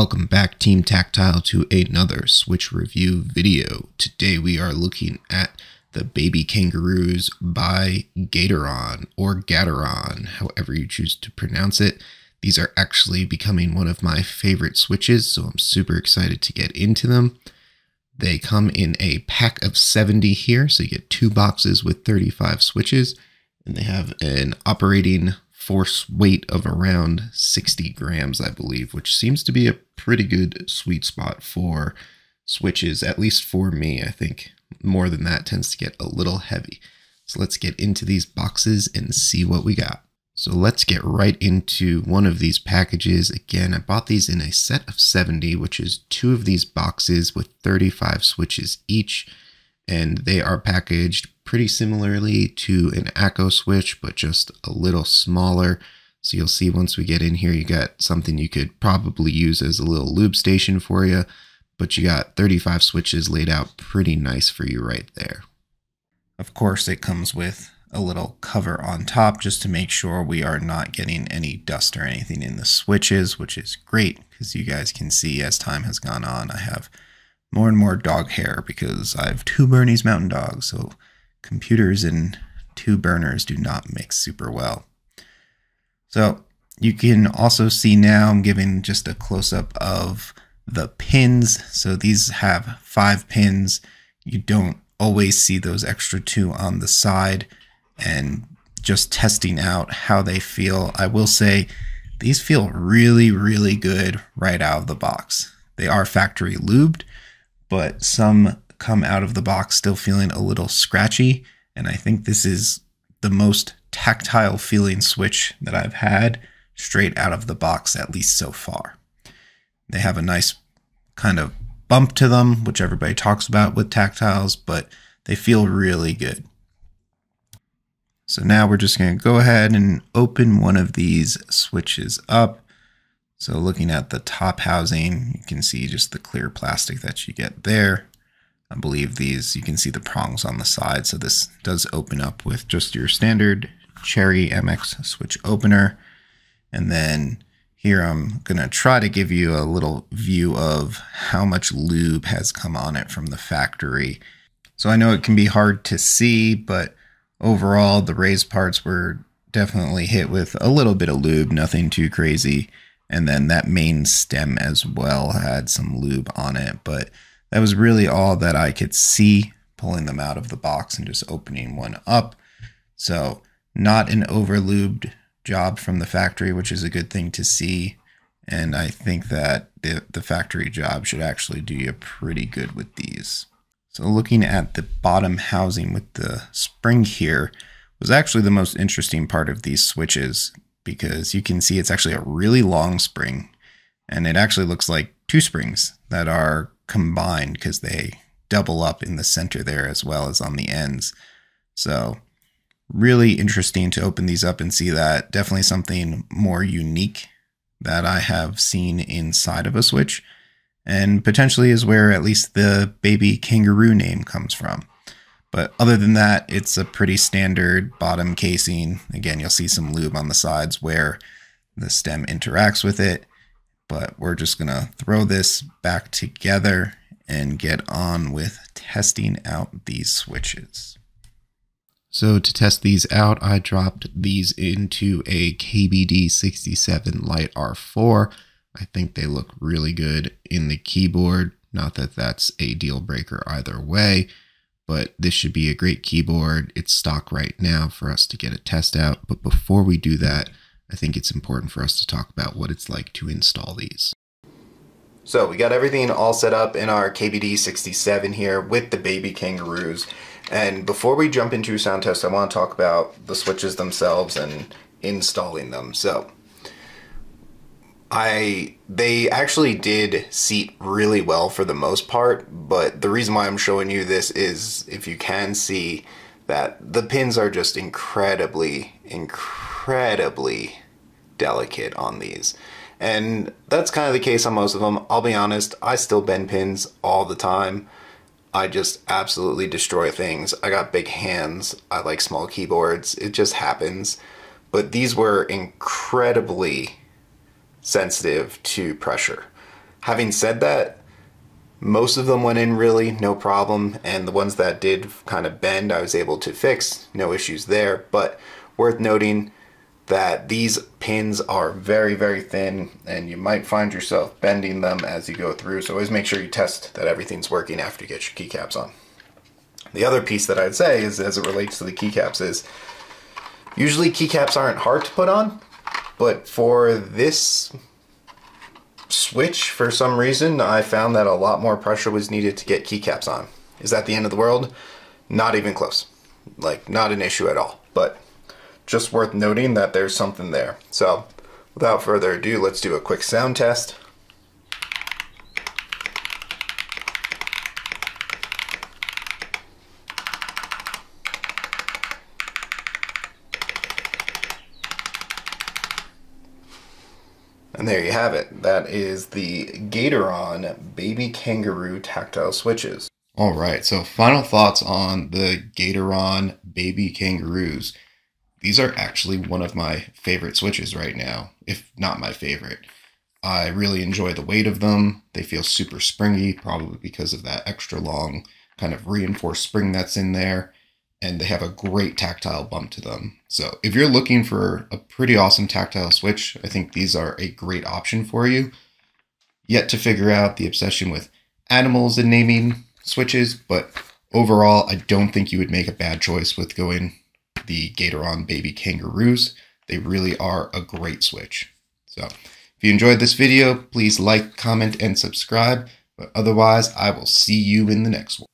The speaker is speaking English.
Welcome back, Team Tactile, to another Switch review video. Today we are looking at the Baby Kangaroos by Gateron, or Gateron, however you choose to pronounce it. These are actually becoming one of my favorite Switches, so I'm super excited to get into them. They come in a pack of 70 here, so you get 2 boxes with 35 Switches, and they have an operating force weight of around 60 grams, I believe, which seems to be a pretty good sweet spot for Switches, at least for me. I think more than that tends to get a little heavy. So let's get into these boxes and see what we got. So let's get right into one of these packages. Again, I bought these in a set of 70, which is 2 of these boxes with 35 Switches each. And they are packaged pretty similarly to an Akko Switch, but just a little smaller. So you'll see once we get in here, you got something you could probably use as a little lube station for you, but you got 35 Switches laid out pretty nice for you right there. Of course, it comes with a little cover on top just to make sure we are not getting any dust or anything in the Switches, which is great because you guys can see as time has gone on, I have more and more dog hair because I have 2 Bernese Mountain Dogs, so computers and 2 burners do not mix super well. So you can also see now I'm giving just a close-up of the pins. So these have 5 pins. You don't always see those extra 2 on the side, and just testing out how they feel. I will say these feel really, really good right out of the box. They are factory lubed, but some come out of the box still feeling a little scratchy, and I think this is the most tactile feeling Switch that I've had straight out of the box, at least so far. They have a nice kind of bump to them, which everybody talks about with tactiles, but they feel really good. So now we're just going to go ahead and open one of these Switches up. So looking at the top housing, you can see just the clear plastic that you get there. I believe these, you can see the prongs on the side. So this does open up with just your standard Cherry MX Switch opener. And then here I'm going to try to give you a little view of how much lube has come on it from the factory. So I know it can be hard to see, but overall the raised parts were definitely hit with a little bit of lube, nothing too crazy. And then that main stem as well had some lube on it, but that was really all that I could see pulling them out of the box and just opening one up. So not an over lubed job from the factory, which is a good thing to see. And I think that the factory job should actually do you pretty good with these. So looking at the bottom housing with the spring here was actually the most interesting part of these Switches, because you can see it's actually a really long spring, and it actually looks like 2 springs that are combined because they double up in the center there as well as on the ends. So really interesting to open these up and see that. Definitely something more unique that I have seen inside of a Switch, and potentially is where at least the Baby Kangaroo name comes from. But other than that, it's a pretty standard bottom casing. Again, you'll see some lube on the sides where the stem interacts with it. But we're just going to throw this back together and get on with testing out these Switches. So to test these out, I dropped these into a KBD 67 Lite R4. I think they look really good in the keyboard. Not that that's a deal breaker either way, but this should be a great keyboard. It's stock right now for us to get a test out. But before we do that, I think it's important for us to talk about what it's like to install these. So we got everything all set up in our KBD 67 here with the Baby Kangaroos. And before we jump into sound test, I want to talk about the Switches themselves and installing them. So they actually did seat really well for the most part, but the reason why I'm showing you this is if you can see that the pins are just incredibly delicate on these. And that's kind of the case on most of them. I'll be honest, I still bend pins all the time. I just absolutely destroy things. I got big hands. I like small keyboards. It just happens. But these were incredibly sensitive to pressure. Having said that, most of them went in really no problem, and the ones that did kind of bend I was able to fix, no issues there. But worth noting that these pins are very, very thin, and you might find yourself bending them as you go through, so always make sure you test that everything's working after you get your keycaps on. The other piece that I'd say is, as it relates to the keycaps, is usually keycaps aren't hard to put on, but for this switch, for some reason, I found that a lot more pressure was needed to get keycaps on. Is that the end of the world? Not even close. Like, not an issue at all, but just worth noting that there's something there. So, without further ado, let's do a quick sound test. And there you have it. That is the Gateron Baby Kangaroo tactile switches. All right, so final thoughts on the Gateron Baby Kangaroos. These are actually one of my favorite switches right now, if not my favorite. I really enjoy the weight of them. They feel super springy, probably because of that extra long kind of reinforced spring that's in there. And they have a great tactile bump to them. So if you're looking for a pretty awesome tactile switch, I think these are a great option for you. Yet to figure out the obsession with animals and naming switches, but overall, I don't think you would make a bad choice with going the Gateron Baby Kangaroos. They really are a great switch. So if you enjoyed this video, please like, comment, and subscribe. But otherwise, I will see you in the next one.